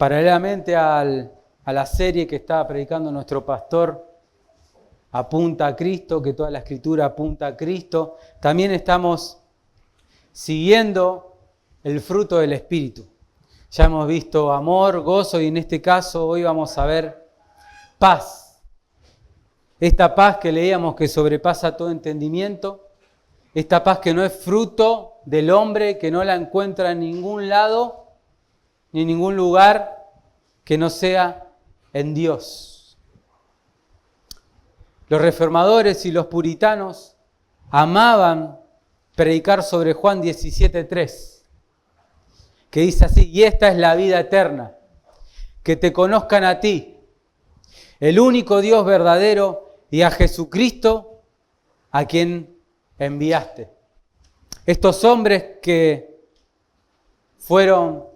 Paralelamente a la serie que estaba predicando nuestro pastor, apunta a Cristo, que toda la Escritura apunta a Cristo, también estamos siguiendo el fruto del Espíritu. Ya hemos visto amor, gozo y en este caso hoy vamos a ver paz. Esta paz que leíamos que sobrepasa todo entendimiento, esta paz que no es fruto del hombre, que no la encuentra en ningún lado, ni en ningún lugar que no sea en Dios. Los reformadores y los puritanos amaban predicar sobre Juan 17:3, que dice así: y esta es la vida eterna, que te conozcan a ti, el único Dios verdadero, y a Jesucristo, a quien enviaste. Estos hombres que fueron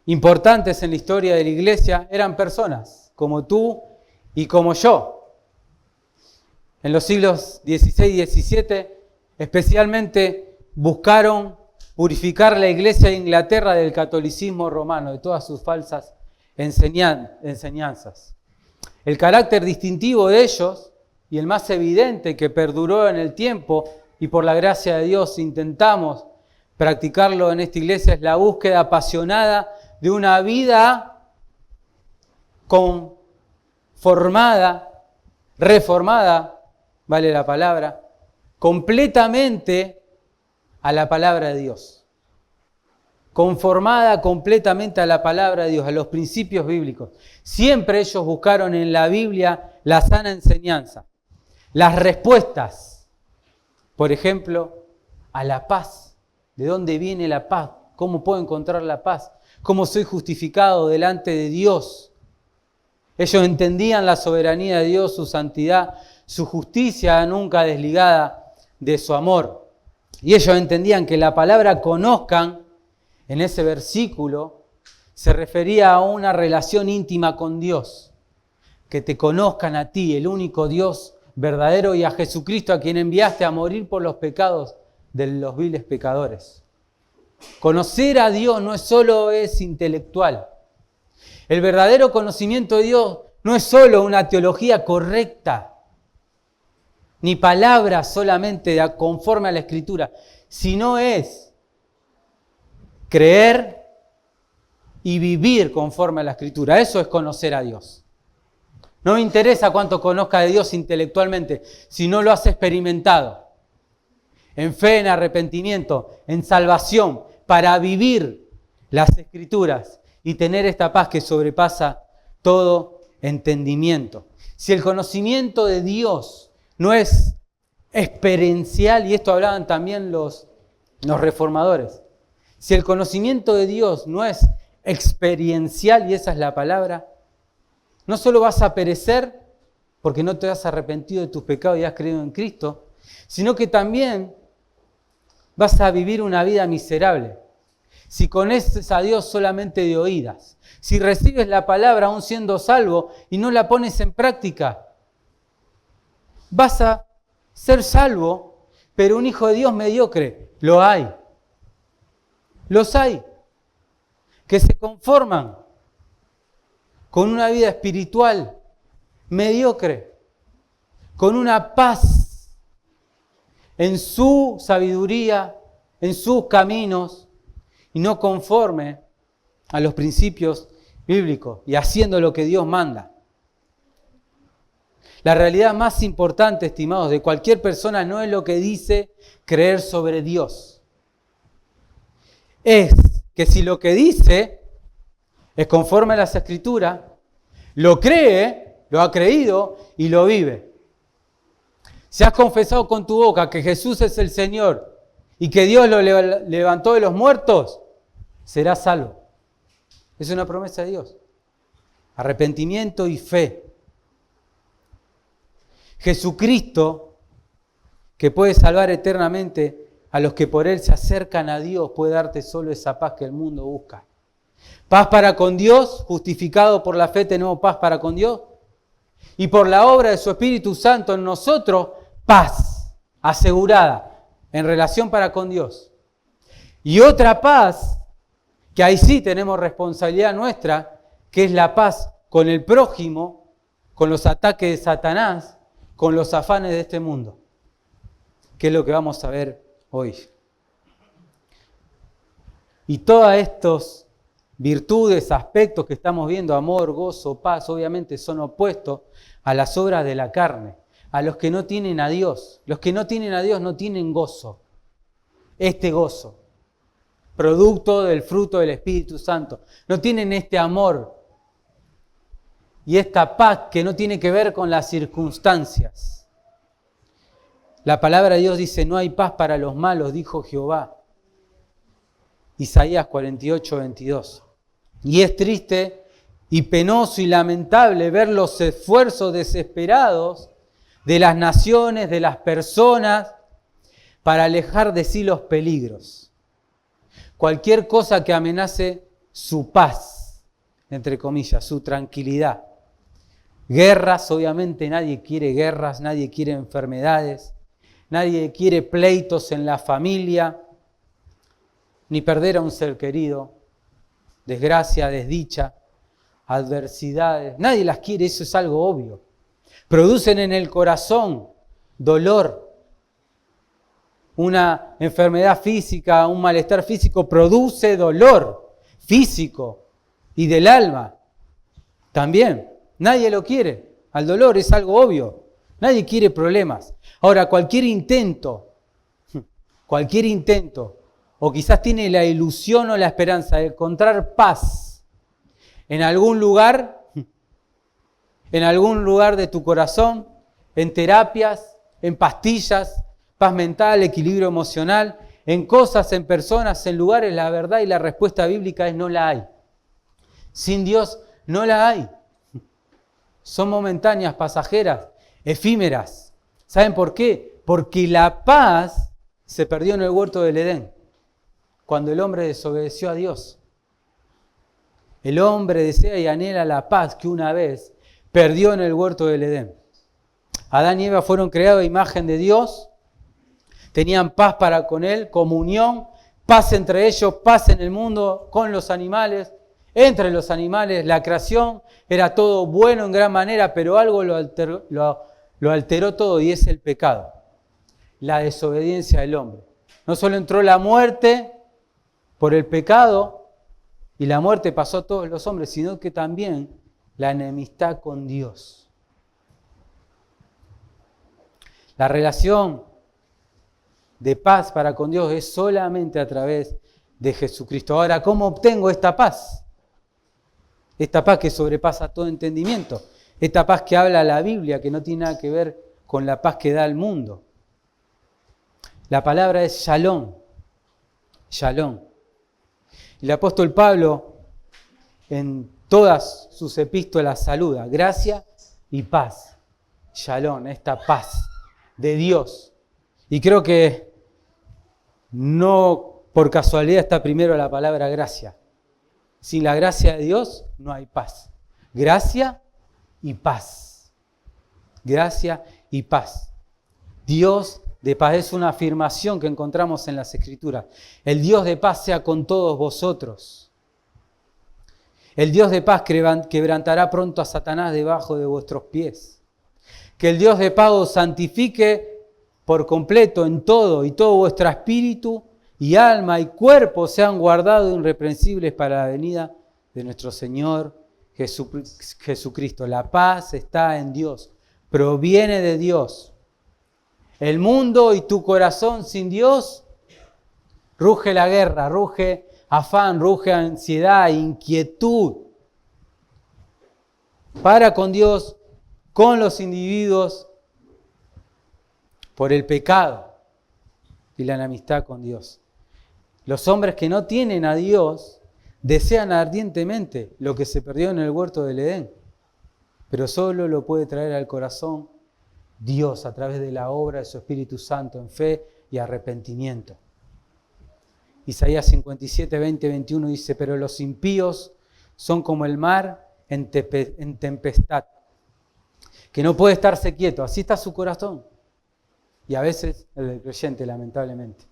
importantes en la historia de la iglesia eran personas como tú y como yo. En los siglos XVI y XVII especialmente buscaron purificar la iglesia de Inglaterra del catolicismo romano, de todas sus falsas enseñanzas. El carácter distintivo de ellos y el más evidente que perduró en el tiempo y por la gracia de Dios intentamos practicarlo en esta iglesia es la búsqueda apasionada de una vida reformada, vale la palabra, completamente a la palabra de Dios. Conformada completamente a la palabra de Dios, a los principios bíblicos. Siempre ellos buscaron en la Biblia la sana enseñanza, las respuestas, por ejemplo, a la paz. ¿De dónde viene la paz? ¿Cómo puedo encontrar la paz? ¿Cómo soy justificado delante de Dios? Ellos entendían la soberanía de Dios, su santidad, su justicia nunca desligada de su amor. Y ellos entendían que la palabra conozcan, en ese versículo, se refería a una relación íntima con Dios. Que te conozcan a ti, el único Dios verdadero, y a Jesucristo, a quien enviaste a morir por los pecados de los viles pecadores. Conocer a Dios no solo es intelectual. El verdadero conocimiento de Dios no es solo una teología correcta, ni palabras solamente conforme a la Escritura, sino es creer y vivir conforme a la Escritura. Eso es conocer a Dios. No me interesa cuánto conozca de Dios intelectualmente, si no lo has experimentado. En fe, en arrepentimiento, en salvación, para vivir las Escrituras y tener esta paz que sobrepasa todo entendimiento. Si el conocimiento de Dios no es experiencial, y esto hablaban también los reformadores, si el conocimiento de Dios no es experiencial, y esa es la palabra, no solo vas a perecer porque no te has arrepentido de tus pecados y has creído en Cristo, sino que también vas a vivir una vida miserable. Si conoces a Dios solamente de oídas, si recibes la palabra aún siendo salvo y no la pones en práctica, vas a ser salvo, pero un hijo de Dios mediocre. Lo hay. Los hay que se conforman con una vida espiritual mediocre, con una paz en su sabiduría, en sus caminos, y no conforme a los principios bíblicos y haciendo lo que Dios manda. La realidad más importante, estimados, de cualquier persona no es lo que dice creer sobre Dios. Es que si lo que dice es conforme a las Escrituras, lo cree, lo ha creído y lo vive. Si has confesado con tu boca que Jesús es el Señor y que Dios lo levantó de los muertos, serás salvo. Es una promesa de Dios. Arrepentimiento y fe. Jesucristo, que puede salvar eternamente a los que por Él se acercan a Dios, puede darte solo esa paz que el mundo busca. Paz para con Dios, justificado por la fe tenemos paz para con Dios. Y por la obra de su Espíritu Santo en nosotros, paz asegurada en relación para con Dios. Y otra paz que que ahí sí tenemos responsabilidad nuestra, que es la paz con el prójimo, con los ataques de Satanás, con los afanes de este mundo, que es lo que vamos a ver hoy. Y todas estas virtudes, aspectos que estamos viendo, amor, gozo, paz, obviamente son opuestos a las obras de la carne, a los que no tienen a Dios. Los que no tienen a Dios no tienen gozo. Este gozo, producto del fruto del Espíritu Santo. No tienen este amor y esta paz que no tiene que ver con las circunstancias. La palabra de Dios dice, no hay paz para los malos, dijo Jehová. Isaías 48, 22. Y es triste y penoso y lamentable ver los esfuerzos desesperados de las naciones, de las personas, para alejar de sí los peligros. Cualquier cosa que amenace su paz, entre comillas, su tranquilidad. Guerras, obviamente nadie quiere guerras, nadie quiere enfermedades, nadie quiere pleitos en la familia, ni perder a un ser querido, desgracia, desdicha, adversidades. Nadie las quiere, eso es algo obvio. Producen en el corazón dolor. Una enfermedad física, un malestar físico produce dolor físico y del alma también. Nadie lo quiere. Al dolor es algo obvio. Nadie quiere problemas. Ahora, cualquier intento, o quizás tiene la ilusión o la esperanza de encontrar paz en algún lugar de tu corazón, en terapias, en pastillas, paz mental, equilibrio emocional, en cosas, en personas, en lugares, la verdad y la respuesta bíblica es no la hay. Sin Dios no la hay. Son momentáneas, pasajeras, efímeras. ¿Saben por qué? Porque la paz se perdió en el huerto del Edén, cuando el hombre desobedeció a Dios. El hombre desea y anhela la paz que una vez perdió en el huerto del Edén. Adán y Eva fueron creados a imagen de Dios, tenían paz para con Él, comunión, paz entre ellos, paz en el mundo, con los animales, entre los animales, la creación, era todo bueno en gran manera, pero algo lo alteró todo y es el pecado, la desobediencia del hombre. No solo entró la muerte por el pecado, y la muerte pasó a todos los hombres, sino que también la enemistad con Dios. La relación de paz para con Dios es solamente a través de Jesucristo. Ahora, ¿cómo obtengo esta paz? Esta paz que sobrepasa todo entendimiento. Esta paz que habla la Biblia, que no tiene nada que ver con la paz que da el mundo. La palabra es shalom. Shalom. El apóstol Pablo en todas sus epístolas saluda gracia y paz. Shalom, esta paz de Dios. Y creo que no por casualidad está primero la palabra gracia. Sin la gracia de Dios no hay paz. Gracia y paz. Gracia y paz. Dios de paz es una afirmación que encontramos en las Escrituras. El Dios de paz sea con todos vosotros. El Dios de paz quebrantará pronto a Satanás debajo de vuestros pies. Que el Dios de paz os santifique por completo en todo, y todo vuestro espíritu y alma y cuerpo sean guardados irreprensibles para la venida de nuestro Señor Jesucristo. La paz está en Dios, proviene de Dios. El mundo y tu corazón sin Dios, ruge la guerra, ruge afán, ruge ansiedad, inquietud. Para con Dios, con los individuos, por el pecado y la enemistad con Dios. Los hombres que no tienen a Dios desean ardientemente lo que se perdió en el huerto del Edén, pero solo lo puede traer al corazón Dios a través de la obra de su Espíritu Santo en fe y arrepentimiento. Isaías 57, 20, 21 dice, pero los impíos son como el mar en tempestad, que no puede estarse quieto. Así está su corazón. Y a veces el del creyente, lamentablemente.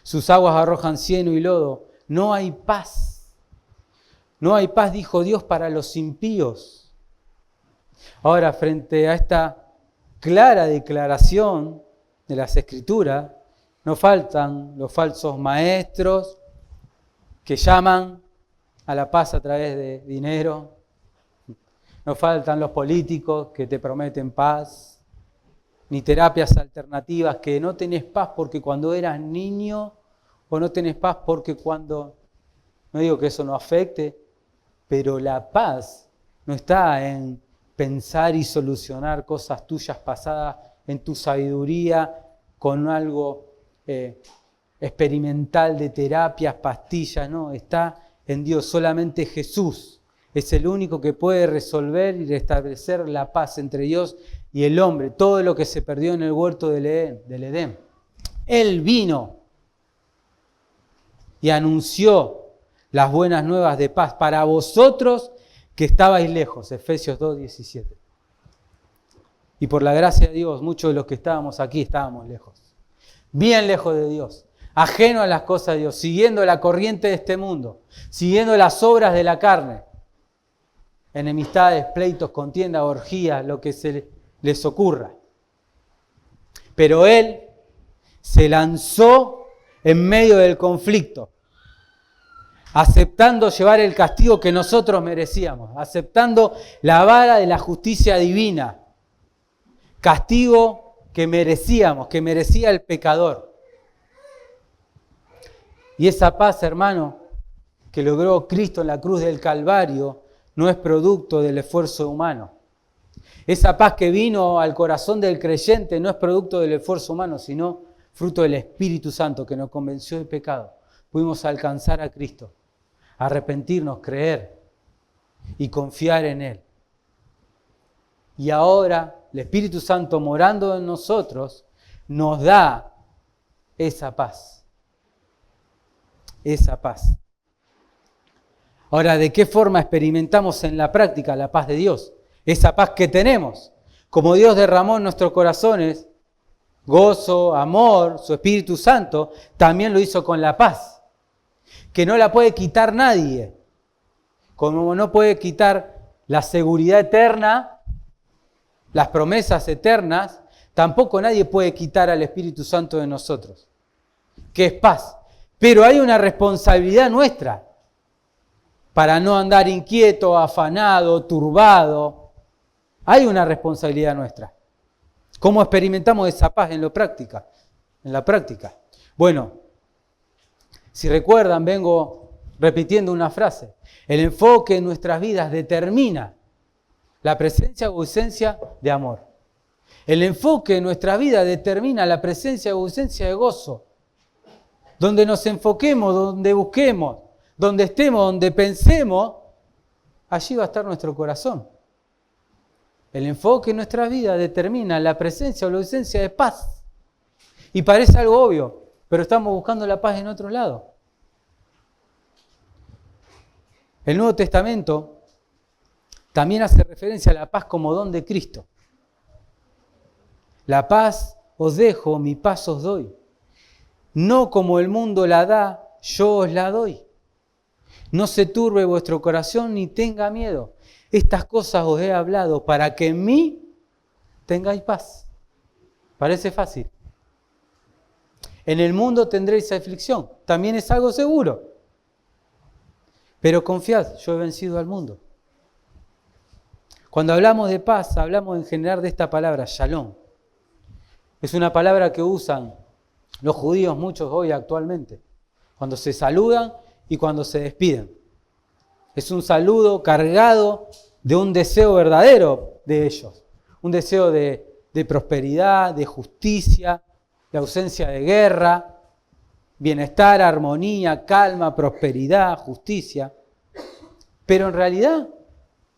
Sus aguas arrojan cieno y lodo, no hay paz. No hay paz, dijo Dios, para los impíos. Ahora, frente a esta clara declaración de las Escrituras, no faltan los falsos maestros que llaman a la paz a través de dinero. No faltan los políticos que te prometen paz, ni terapias alternativas que no tenés paz porque cuando eras niño, o no tenés paz porque cuando, no digo que eso no afecte, pero la paz no está en pensar y solucionar cosas tuyas pasadas en tu sabiduría con algo experimental de terapias, pastillas, no, está en Dios. Solamente Jesús es el único que puede resolver y restablecer la paz entre Dios y el hombre, todo lo que se perdió en el huerto del Edén. Él vino y anunció las buenas nuevas de paz para vosotros que estabais lejos, Efesios 2:17. Y por la gracia de Dios, muchos de los que estábamos aquí estábamos lejos, bien lejos de Dios, ajenos a las cosas de Dios, siguiendo la corriente de este mundo, siguiendo las obras de la carne, enemistades, pleitos, contiendas, orgías, lo que se les ocurra. Pero Él se lanzó en medio del conflicto, aceptando llevar el castigo que nosotros merecíamos, aceptando la vara de la justicia divina, castigo que merecíamos, que merecía el pecador. Y esa paz, hermano, que logró Cristo en la cruz del Calvario, no es producto del esfuerzo humano. Esa paz que vino al corazón del creyente no es producto del esfuerzo humano, sino fruto del Espíritu Santo que nos convenció del pecado. Pudimos alcanzar a Cristo, arrepentirnos, creer y confiar en Él. Y ahora el Espíritu Santo morando en nosotros nos da esa paz. Esa paz. Ahora, ¿de qué forma experimentamos en la práctica la paz de Dios? Esa paz que tenemos. Como Dios derramó en nuestros corazones gozo, amor, su Espíritu Santo, también lo hizo con la paz, que no la puede quitar nadie. Como no puede quitar la seguridad eterna, las promesas eternas, tampoco nadie puede quitar al Espíritu Santo de nosotros, que es paz. Pero hay una responsabilidad nuestra para no andar inquieto, afanado, turbado. Hay una responsabilidad nuestra. ¿Cómo experimentamos esa paz en la práctica? Bueno, si recuerdan, vengo repitiendo una frase. El enfoque en nuestras vidas determina la presencia o ausencia de amor. El enfoque en nuestra vida determina la presencia o ausencia de gozo. Donde nos enfoquemos, donde busquemos, donde estemos, donde pensemos, allí va a estar nuestro corazón. El enfoque en nuestra vida determina la presencia o la ausencia de paz. Y parece algo obvio, pero estamos buscando la paz en otro lado. El Nuevo Testamento también hace referencia a la paz como don de Cristo. La paz os dejo, mi paz os doy. No como el mundo la da, yo os la doy. No se turbe vuestro corazón ni tenga miedo. Estas cosas os he hablado para que en mí tengáis paz. Parece fácil. En el mundo tendréis aflicción. También es algo seguro. Pero confiad, yo he vencido al mundo. Cuando hablamos de paz, hablamos en general de esta palabra, shalom. Es una palabra que usan los judíos muchos hoy actualmente, cuando se saludan y cuando se despiden. Es un saludo cargado de un deseo verdadero de ellos, un deseo de prosperidad, de justicia, de ausencia de guerra, bienestar, armonía, calma, prosperidad, justicia. Pero en realidad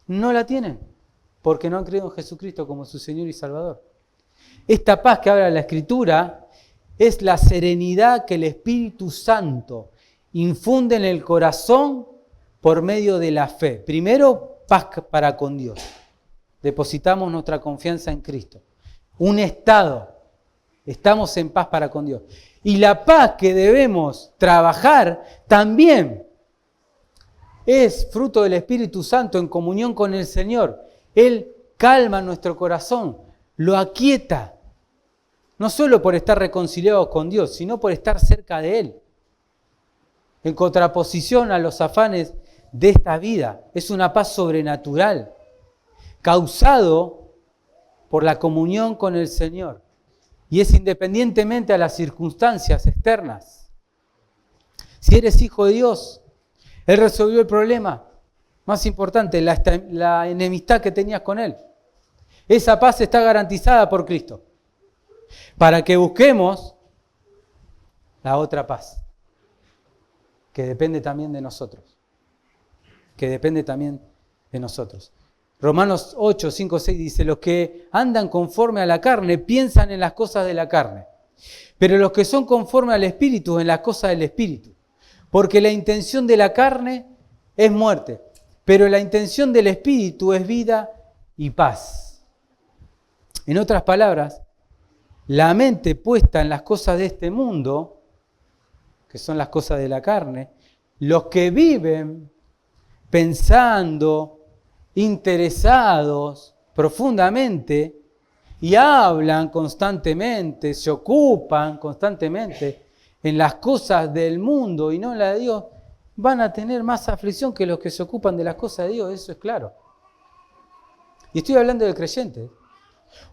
no la tienen, porque no han creído en Jesucristo como su Señor y Salvador. Esta paz que habla la Escritura es la serenidad que el Espíritu Santo infunde en el corazón por medio de la fe. Primero, paz para con Dios. Depositamos nuestra confianza en Cristo. Un estado. Estamos en paz para con Dios. Y la paz que debemos trabajar también es fruto del Espíritu Santo en comunión con el Señor. Él calma nuestro corazón, lo aquieta. No solo por estar reconciliados con Dios, sino por estar cerca de Él. En contraposición a los afanes de esta vida. Es una paz sobrenatural, causado por la comunión con el Señor. Y es independientemente a las circunstancias externas. Si eres hijo de Dios, Él resolvió el problema más importante, la enemistad que tenías con Él. Esa paz está garantizada por Cristo. Para que busquemos la otra paz, que depende también de nosotros. Romanos 8, 5, 6 dice, los que andan conforme a la carne piensan en las cosas de la carne, pero los que son conforme al Espíritu en las cosas del Espíritu. Porque la intención de la carne es muerte, pero la intención del Espíritu es vida y paz. En otras palabras, la mente puesta en las cosas de este mundo, que son las cosas de la carne, los que viven pensando, interesados profundamente y hablan constantemente, se ocupan constantemente en las cosas del mundo y no en la de Dios, van a tener más aflicción que los que se ocupan de las cosas de Dios, eso es claro. Y estoy hablando del creyente.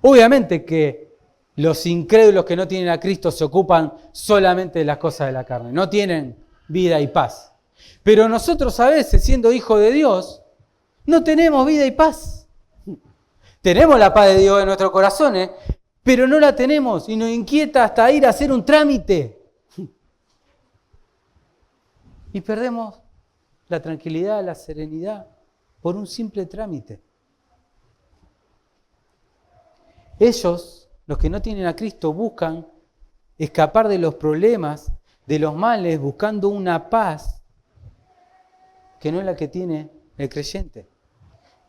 Obviamente que los incrédulos que no tienen a Cristo se ocupan solamente de las cosas de la carne, no tienen vida y paz. Pero nosotros a veces, siendo hijos de Dios, no tenemos vida y paz. Tenemos la paz de Dios en nuestros corazones, pero no la tenemos y nos inquieta hasta ir a hacer un trámite. Y perdemos la tranquilidad, la serenidad por un simple trámite. Ellos, los que no tienen a Cristo, buscan escapar de los problemas, de los males, buscando una paz que no es la que tiene el creyente.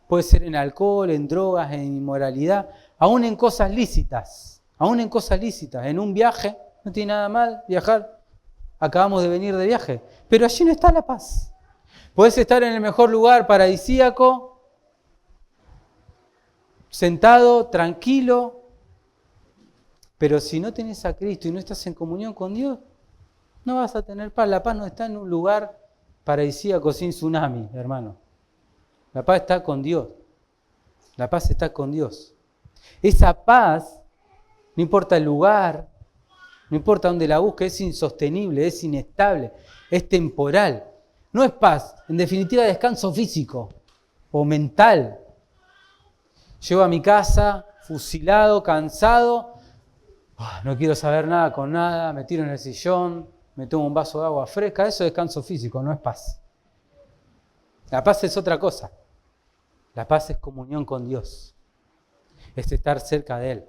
Puede ser en alcohol, en drogas, en inmoralidad, aún en cosas lícitas. En un viaje, no tiene nada mal viajar. Acabamos de venir de viaje. Pero allí no está la paz. Puedes estar en el mejor lugar paradisíaco, sentado, tranquilo, pero si no tenés a Cristo y no estás en comunión con Dios, no vas a tener paz. La paz no está en un lugar paradisíaco sin tsunami, hermano. La paz está con Dios. La paz está con Dios. Esa paz, no importa el lugar, no importa dónde la busque, es insostenible, es inestable, es temporal. No es paz, en definitiva descanso físico o mental. Llego a mi casa fusilado, cansado, no quiero saber nada con nada, me tiro en el sillón, me tomo un vaso de agua fresca, eso es descanso físico, no es paz. La paz es otra cosa. La paz es comunión con Dios, es estar cerca de Él.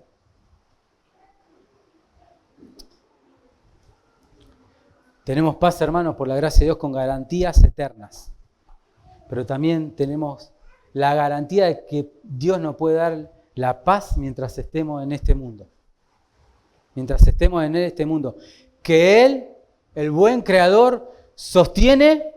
Tenemos paz, hermanos, por la gracia de Dios con garantías eternas. Pero también tenemos la garantía de que Dios nos puede dar la paz mientras estemos en este mundo. Mientras estemos en este mundo. Que Él, el buen creador, sostiene,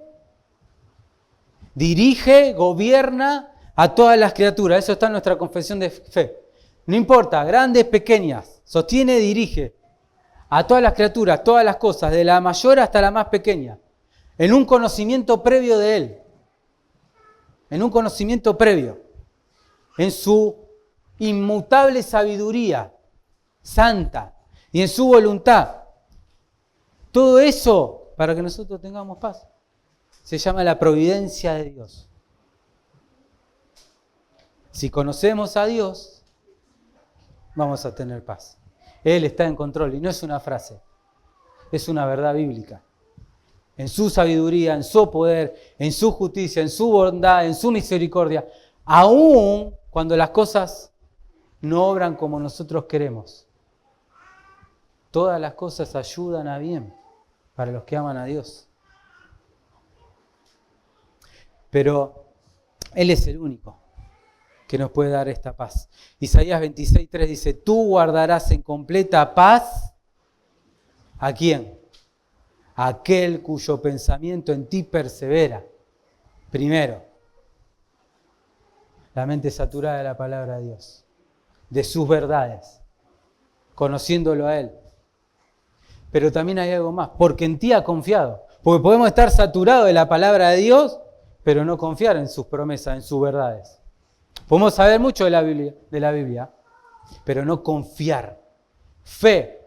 dirige, gobierna a todas las criaturas. Eso está en nuestra confesión de fe. No importa, grandes, pequeñas, sostiene, dirige a todas las criaturas, todas las cosas, de la mayor hasta la más pequeña, en un conocimiento previo de Él. En un conocimiento previo. En su inmutable sabiduría santa y en su voluntad. Todo eso para que nosotros tengamos paz. Se llama la providencia de Dios. Si conocemos a Dios, vamos a tener paz. Él está en control y no es una frase, es una verdad bíblica. En su sabiduría, en su poder, en su justicia, en su bondad, en su misericordia, aún cuando las cosas no obran como nosotros queremos. Todas las cosas ayudan a bien para los que aman a Dios. Pero Él es el único que nos puede dar esta paz. Isaías 26:3 dice, tú guardarás en completa paz ¿A quién? A aquel cuyo pensamiento en ti persevera. Primero, la mente saturada de la palabra de Dios, de sus verdades, conociéndolo a Él. Pero también hay algo más, porque en ti ha confiado. Porque podemos estar saturados de la palabra de Dios, pero no confiar en sus promesas, en sus verdades. Podemos saber mucho de la Biblia, pero no confiar. Fe,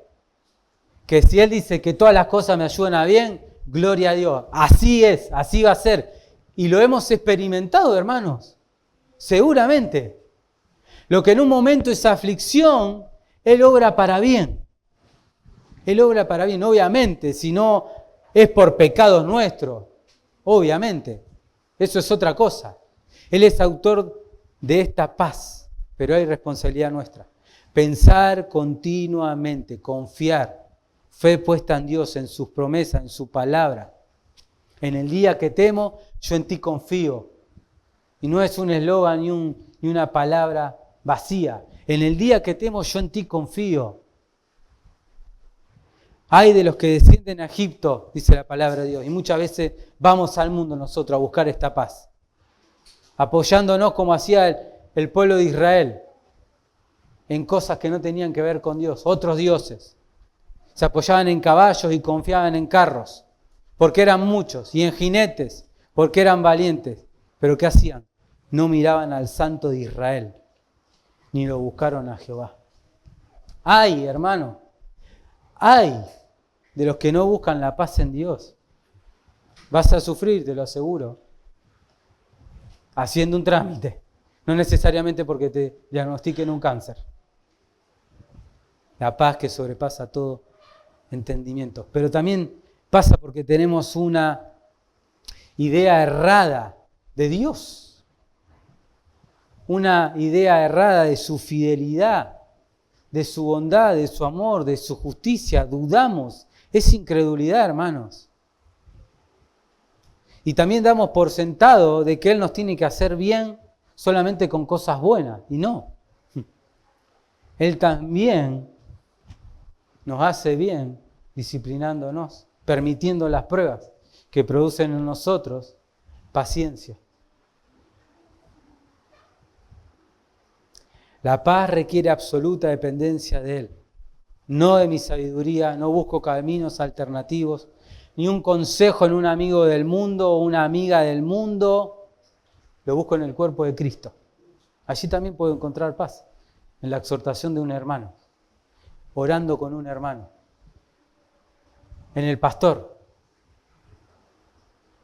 que si Él dice que todas las cosas me ayudan a bien, gloria a Dios. Así es, así va a ser. Y lo hemos experimentado, hermanos. Seguramente. Lo que en un momento es aflicción, Él obra para bien. Él obra para bien, obviamente, si no es por pecados nuestros, obviamente. Eso es otra cosa. Él es autor de esta paz, pero hay responsabilidad nuestra. Pensar continuamente, confiar, fe puesta en Dios, en sus promesas, en su palabra. En el día que temo, yo en ti confío. Y no es un eslogan ni una palabra vacía. En el día que temo, yo en ti confío. Hay de los que descienden a Egipto, dice la palabra de Dios. Y muchas veces vamos al mundo nosotros a buscar esta paz. Apoyándonos como hacía el pueblo de Israel. En cosas que no tenían que ver con Dios. Otros dioses. Se apoyaban en caballos y confiaban en carros. Porque eran muchos. Y en jinetes. Porque eran valientes. Pero ¿qué hacían? No miraban al Santo de Israel. Ni lo buscaron a Jehová. ¡Ay, hermano! ¡Ay! De los que no buscan la paz en Dios. Vas a sufrir, te lo aseguro. Haciendo un trámite. No necesariamente porque te diagnostiquen un cáncer. La paz que sobrepasa todo entendimiento. Pero también pasa porque tenemos una idea errada de Dios. Una idea errada de su fidelidad, de su bondad, de su amor, de su justicia. Dudamos. Es incredulidad, hermanos. Y también damos por sentado de que Él nos tiene que hacer bien solamente con cosas buenas. Y no. Él también nos hace bien disciplinándonos, permitiendo las pruebas que producen en nosotros paciencia. La paz requiere absoluta dependencia de Él. No de mi sabiduría, no busco caminos alternativos, ni un consejo en un amigo del mundo o una amiga del mundo. Lo busco en el cuerpo de Cristo. Allí también puedo encontrar paz, en la exhortación de un hermano, orando con un hermano, en el pastor,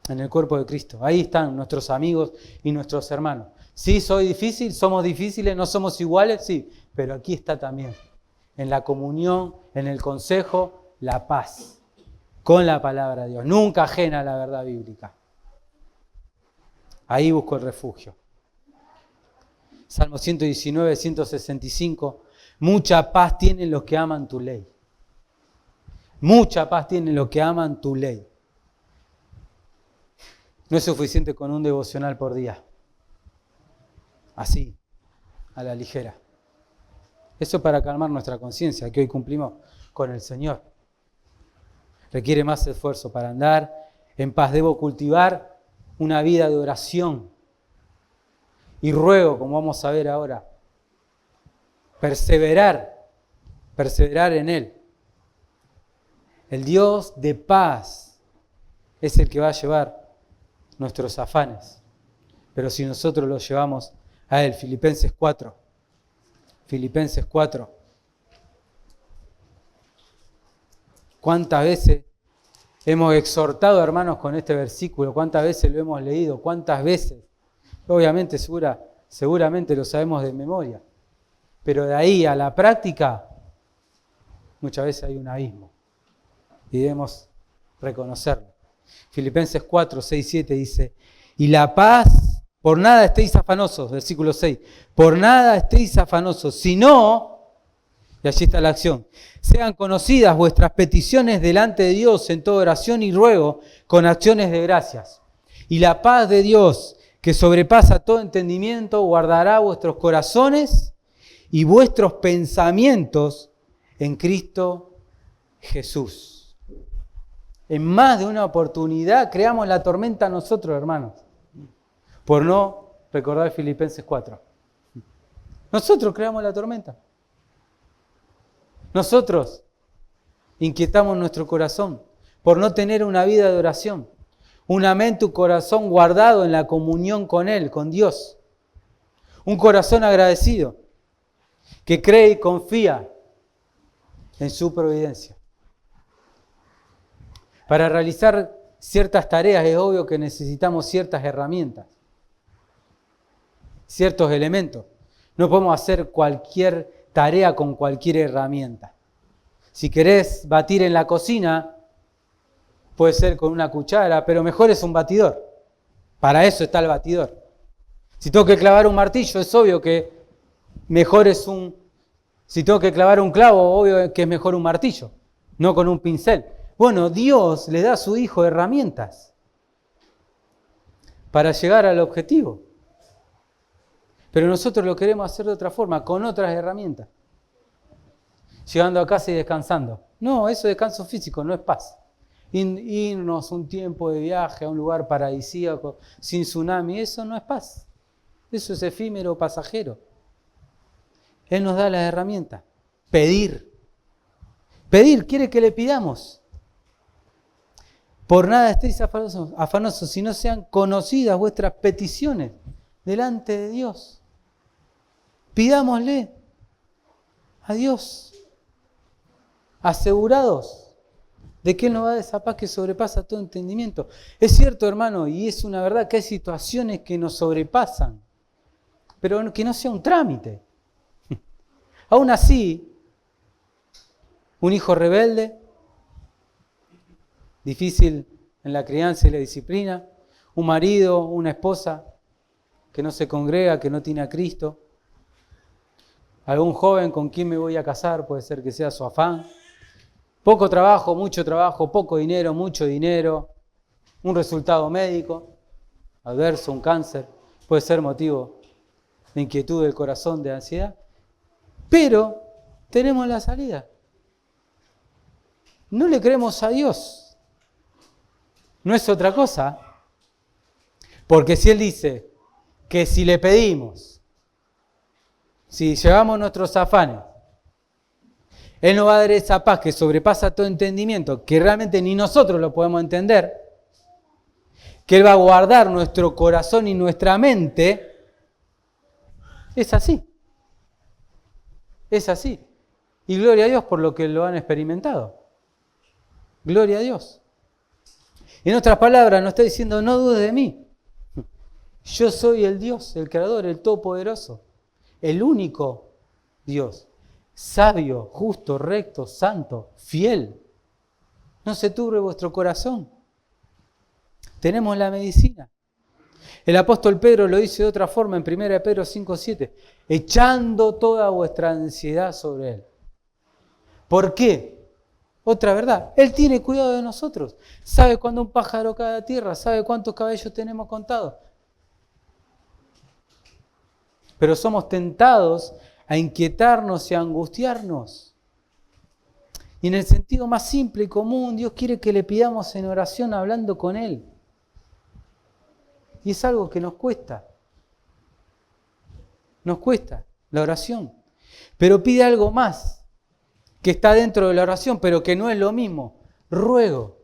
en el cuerpo de Cristo. Ahí están nuestros amigos y nuestros hermanos. Sí, soy difícil, somos difíciles, no somos iguales, sí, pero aquí está también. En la comunión, en el consejo, la paz, con la palabra de Dios, nunca ajena a la verdad bíblica. Ahí busco el refugio. Salmo 119, 165, mucha paz tienen los que aman tu ley. Mucha paz tienen los que aman tu ley. No es suficiente con un devocional por día. Así, a la ligera. Eso para calmar nuestra conciencia, que hoy cumplimos con el Señor. Requiere más esfuerzo para andar en paz. Debo cultivar una vida de oración. Y ruego, como vamos a ver ahora, perseverar en Él. El Dios de paz es el que va a llevar nuestros afanes. Pero si nosotros los llevamos a Él, Filipenses 4. Filipenses 4. ¿Cuántas veces hemos exhortado, hermanos, con este versículo? ¿Cuántas veces lo hemos leído? ¿Cuántas veces? Obviamente, seguramente lo sabemos de memoria. Pero de ahí a la práctica, muchas veces hay un abismo. Y debemos reconocerlo. Filipenses 4, 6, 7 dice, y la paz, por nada estéis afanosos, versículo 6, por nada estéis afanosos, sino, y allí está la acción, sean conocidas vuestras peticiones delante de Dios en toda oración y ruego con acciones de gracias. Y la paz de Dios, que sobrepasa todo entendimiento, guardará vuestros corazones y vuestros pensamientos en Cristo Jesús. En más de una oportunidad creamos la tormenta nosotros, hermanos, por no recordar Filipenses 4. Nosotros creamos la tormenta. Nosotros inquietamos nuestro corazón por no tener una vida de oración, una mente, un corazón guardado en la comunión con Él, con Dios. Un corazón agradecido, que cree y confía en su providencia. Para realizar ciertas tareas es obvio que necesitamos ciertas herramientas, ciertos elementos. No podemos hacer cualquier tarea con cualquier herramienta. Si querés batir en la cocina, puede ser con una cuchara, pero mejor es un batidor. Para eso está el batidor. Si tengo que clavar un martillo, es obvio que mejor es un... Si tengo que clavar un clavo, obvio que es mejor un martillo, no con un pincel. Bueno, Dios le da a su Hijo herramientas para llegar al objetivo. Pero nosotros lo queremos hacer de otra forma, con otras herramientas. Llegando a casa y descansando. No, eso es descanso físico, no es paz. Irnos un tiempo de viaje a un lugar paradisíaco, sin tsunami, eso no es paz. Eso es efímero, pasajero. Él nos da las herramientas. Pedir. Pedir, quiere que le pidamos. Por nada estéis afanosos, si no sean conocidas vuestras peticiones delante de Dios. Pidámosle a Dios, asegurados de que Él nos va a dar esa paz que sobrepasa todo entendimiento. Es cierto, hermano, y es una verdad que hay situaciones que nos sobrepasan, pero que no sea un trámite. Aún así, un hijo rebelde, difícil en la crianza y la disciplina, un marido, una esposa que no se congrega, que no tiene a Cristo, algún joven con quien me voy a casar, puede ser que sea su afán, poco trabajo, mucho trabajo, poco dinero, mucho dinero, un resultado médico adverso, un cáncer, puede ser motivo de inquietud del corazón, de ansiedad, pero tenemos la salida. No le creemos a Dios. No es otra cosa. Porque si Él dice que si le pedimos, si llevamos nuestros afanes, Él nos va a dar esa paz que sobrepasa todo entendimiento, que realmente ni nosotros lo podemos entender, que Él va a guardar nuestro corazón y nuestra mente, es así. Es así. Y gloria a Dios por lo que lo han experimentado. Gloria a Dios. En otras palabras, nos está diciendo, no dudes de mí. Yo soy el Dios, el Creador, el Todopoderoso. El único Dios. Sabio, justo, recto, santo, fiel. No se turbe vuestro corazón. Tenemos la medicina. El apóstol Pedro lo dice de otra forma en 1 Pedro 5:7. Echando toda vuestra ansiedad sobre Él. ¿Por qué? Otra verdad. Él tiene cuidado de nosotros. Sabe cuándo un pájaro cae a tierra. Sabe cuántos cabellos tenemos contados. Pero somos tentados a inquietarnos y a angustiarnos. Y en el sentido más simple y común, Dios quiere que le pidamos en oración hablando con Él. Y es algo que nos cuesta. Nos cuesta la oración. Pero pide algo más, que está dentro de la oración, pero que no es lo mismo. Ruego.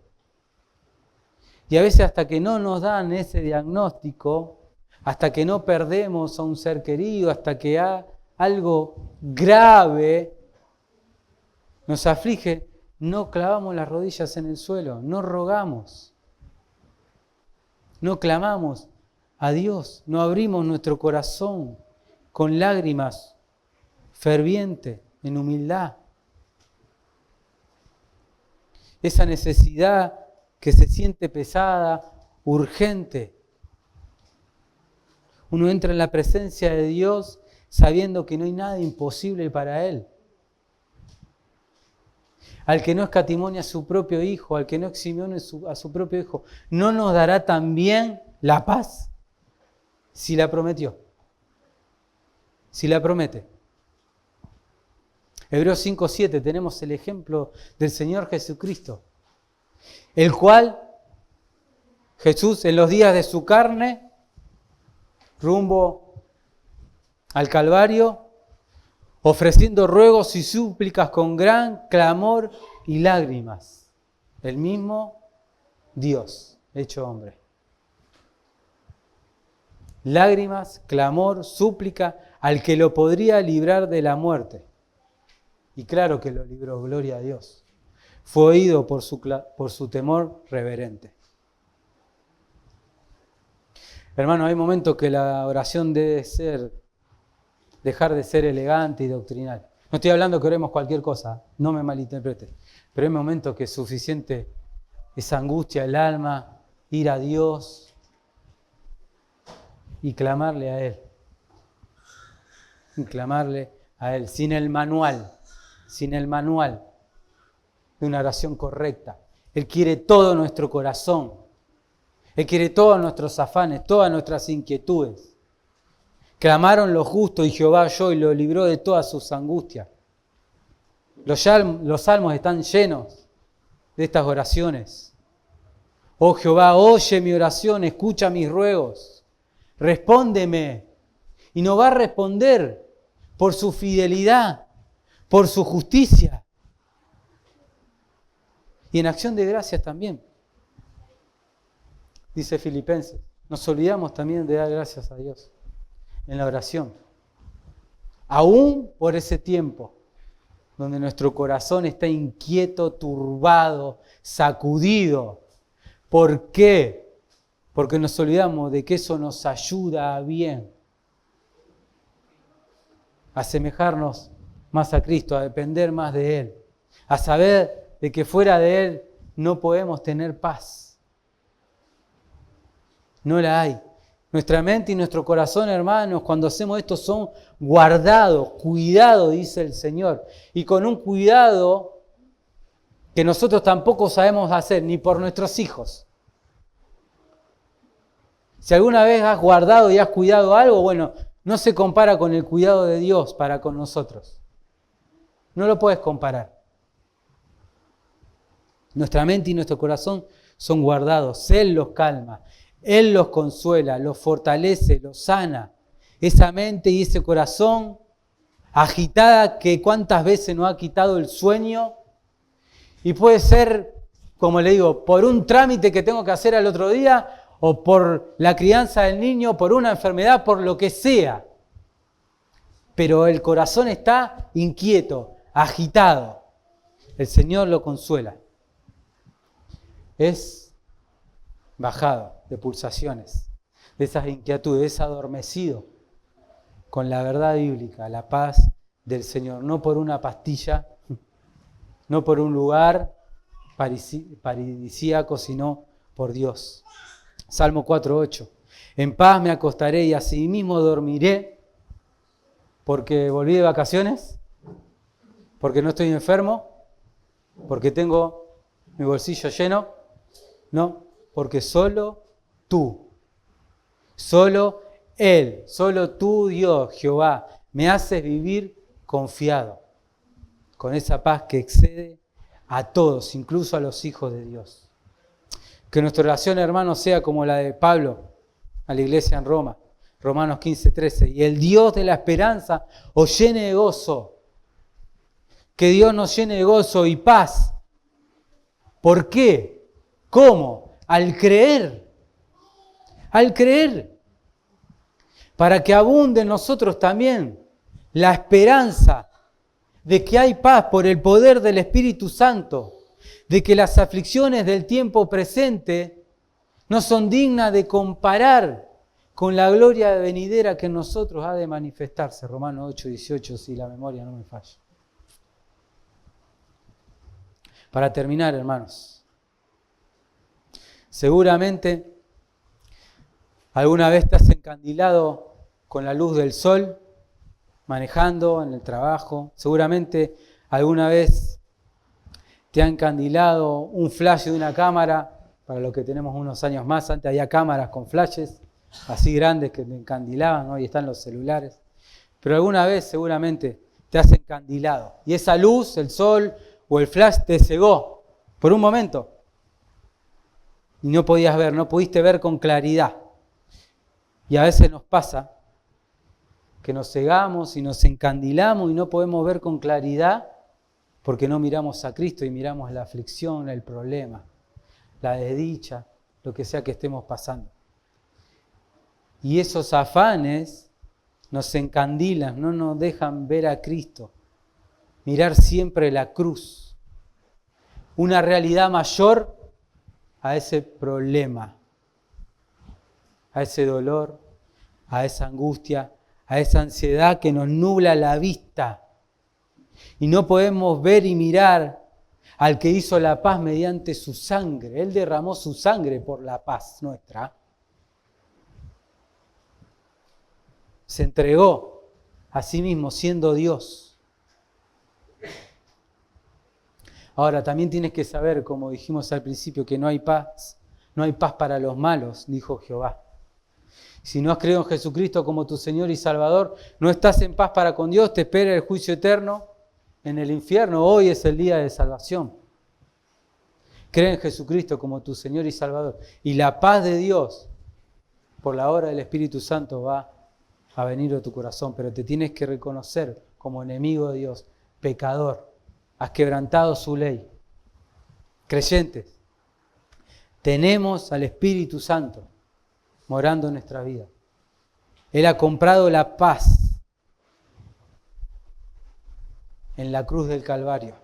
Y a veces hasta que no nos dan ese diagnóstico, hasta que no perdemos a un ser querido, hasta que algo grave nos aflige, no clavamos las rodillas en el suelo, no rogamos. No clamamos a Dios, no abrimos nuestro corazón con lágrimas fervientes, en humildad. Esa necesidad que se siente pesada, urgente. Uno entra en la presencia de Dios sabiendo que no hay nada imposible para Él. Al que no escatimone a su propio Hijo, al que no eximione a su propio Hijo, ¿no nos dará también la paz? Si la prometió. Si la promete. Hebreos 5:7 tenemos el ejemplo del Señor Jesucristo. el cual Jesús en los días de su carne, rumbo al Calvario, ofreciendo ruegos y súplicas con gran clamor y lágrimas. El mismo Dios, hecho hombre. Lágrimas, clamor, súplica al que lo podría librar de la muerte. Y claro que lo libró, gloria a Dios. Fue oído por su temor reverente. Hermano, hay momentos que la oración debe dejar de ser elegante y doctrinal. No estoy hablando que oremos cualquier cosa, no me malinterprete. Pero hay momentos que es suficiente esa angustia del alma, ir a Dios y clamarle a Él. Y clamarle a Él, sin el manual de una oración correcta. Él quiere todo nuestro corazón. Él quiere todos nuestros afanes, todas nuestras inquietudes. Clamaron los justos y Jehová oyó y lo libró de todas sus angustias. Los salmos están llenos de estas oraciones. Oh Jehová, oye mi oración, escucha mis ruegos. Respóndeme. Y nos va a responder por su fidelidad, por su justicia. Y en acción de gracias también. Dice Filipenses, nos olvidamos también de dar gracias a Dios en la oración. Aún por ese tiempo donde nuestro corazón está inquieto, turbado, sacudido. ¿Por qué? Porque nos olvidamos de que eso nos ayuda a bien. A asemejarnos más a Cristo, a depender más de Él. A saber de que fuera de Él no podemos tener paz. No la hay. Nuestra mente y nuestro corazón, hermanos, cuando hacemos esto son guardados, cuidados, dice el Señor. Y con un cuidado que nosotros tampoco sabemos hacer, ni por nuestros hijos. Si alguna vez has guardado y has cuidado algo, bueno, no se compara con el cuidado de Dios para con nosotros. No lo puedes comparar. Nuestra mente y nuestro corazón son guardados. Él los calma. Él los consuela, los fortalece, los sana. Esa mente y ese corazón agitada que cuántas veces nos ha quitado el sueño. Y puede ser, como le digo, por un trámite que tengo que hacer al otro día, o por la crianza del niño, por una enfermedad, por lo que sea. Pero el corazón está inquieto, agitado. El Señor lo consuela. Es bajado de pulsaciones, de esas inquietudes, es adormecido con la verdad bíblica, la paz del Señor, no por una pastilla, no por un lugar paradisíaco, sino por Dios. Salmo 4:8. En paz me acostaré y asimismo dormiré, porque volví de vacaciones, porque no estoy enfermo, porque tengo mi bolsillo lleno, no. Porque solo tú, solo Él, solo tú, Dios, Jehová, me haces vivir confiado, con esa paz que excede a todos, incluso a los hijos de Dios. Que nuestra oración, hermanos, sea como la de Pablo a la iglesia en Roma, Romanos 15:13. Y el Dios de la esperanza os llene de gozo. Que Dios nos llene de gozo y paz. ¿Por qué? ¿Cómo? Al creer, para que abunde en nosotros también la esperanza de que hay paz por el poder del Espíritu Santo, de que las aflicciones del tiempo presente no son dignas de comparar con la gloria venidera que en nosotros ha de manifestarse. Romanos 8:18, si la memoria no me falla. Para terminar, hermanos, seguramente alguna vez te has encandilado con la luz del sol, manejando en el trabajo. Seguramente alguna vez te ha encandilado un flash de una cámara. Para los que tenemos unos años más, antes había cámaras con flashes así grandes que te encandilaban, hoy están los celulares. Pero alguna vez seguramente te has encandilado y esa luz, el sol o el flash te cegó por un momento. y no podías ver, no pudiste ver con claridad. Y a veces nos pasa que nos cegamos y nos encandilamos y no podemos ver con claridad porque no miramos a Cristo y miramos la aflicción, el problema, la desdicha, lo que sea que estemos pasando. Y esos afanes nos encandilan, no nos dejan ver a Cristo, mirar siempre la cruz, una realidad mayor a ese problema, a ese dolor, a esa angustia, a esa ansiedad que nos nubla la vista. Y no podemos ver y mirar al que hizo la paz mediante su sangre. Él derramó su sangre por la paz nuestra. Se entregó a sí mismo siendo Dios. Ahora, también tienes que saber, como dijimos al principio, que no hay paz para los malos, dijo Jehová. Si no has creído en Jesucristo como tu Señor y Salvador, no estás en paz para con Dios, te espera el juicio eterno en el infierno. Hoy es el día de salvación. Cree en Jesucristo como tu Señor y Salvador. Y la paz de Dios, por la obra del Espíritu Santo, va a venir a tu corazón. Pero te tienes que reconocer como enemigo de Dios, pecador. Has quebrantado su ley. Creyentes, tenemos al Espíritu Santo morando en nuestra vida. Él ha comprado la paz en la cruz del Calvario.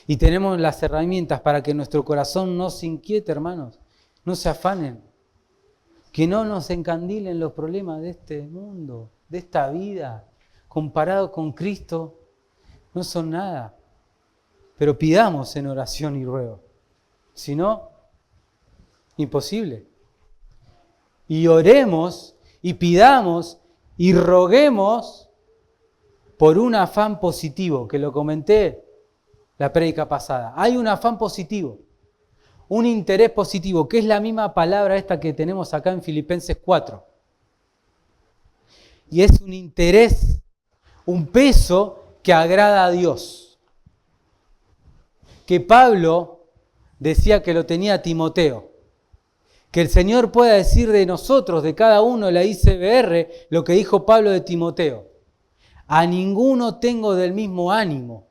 Y tenemos las herramientas para que nuestro corazón no se inquiete, hermanos. No se afanen. Que no nos encandilen los problemas de este mundo, de esta vida. Comparado con Cristo, no son nada. Pero pidamos en oración y ruego. Si no, imposible. Y oremos y pidamos y roguemos por un afán positivo, que lo comenté la prédica pasada. Hay un afán positivo, un interés positivo, que es la misma palabra esta que tenemos acá en Filipenses 4. Y es un interés, un peso que agrada a Dios. Que Pablo decía que lo tenía Timoteo. Que el Señor pueda decir de nosotros, de cada uno de la ICBR, lo que dijo Pablo de Timoteo. A ninguno tengo del mismo ánimo,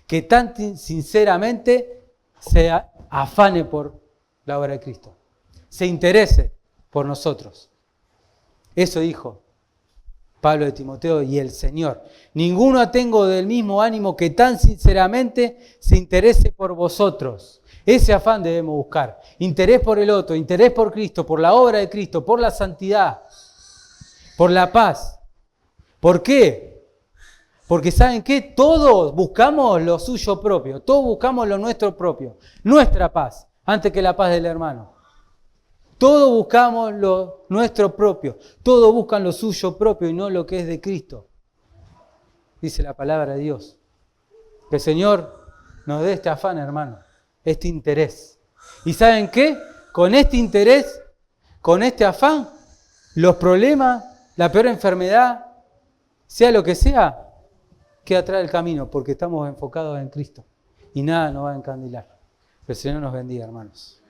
que tan sinceramente se afane por la obra de Cristo, se interese por nosotros. Eso dijo Pablo de Timoteo y el Señor. Ninguno tengo del mismo ánimo que tan sinceramente se interese por vosotros. Ese afán debemos buscar. Interés por el otro, interés por Cristo, por la obra de Cristo, por la santidad, por la paz. ¿Por qué? Porque ¿saben qué? Todos buscamos lo suyo propio, todos buscamos lo nuestro propio, nuestra paz, antes que la paz del hermano. Todos buscamos lo nuestro propio, todos buscan lo suyo propio y no lo que es de Cristo. Dice la palabra de Dios. Que el Señor nos dé este afán, hermano, este interés. ¿Y saben qué? Con este interés, con este afán, los problemas, la peor enfermedad, sea lo que sea, queda atrás del camino, porque estamos enfocados en Cristo. Y nada nos va a encandilar. Que el Señor nos bendiga, hermanos.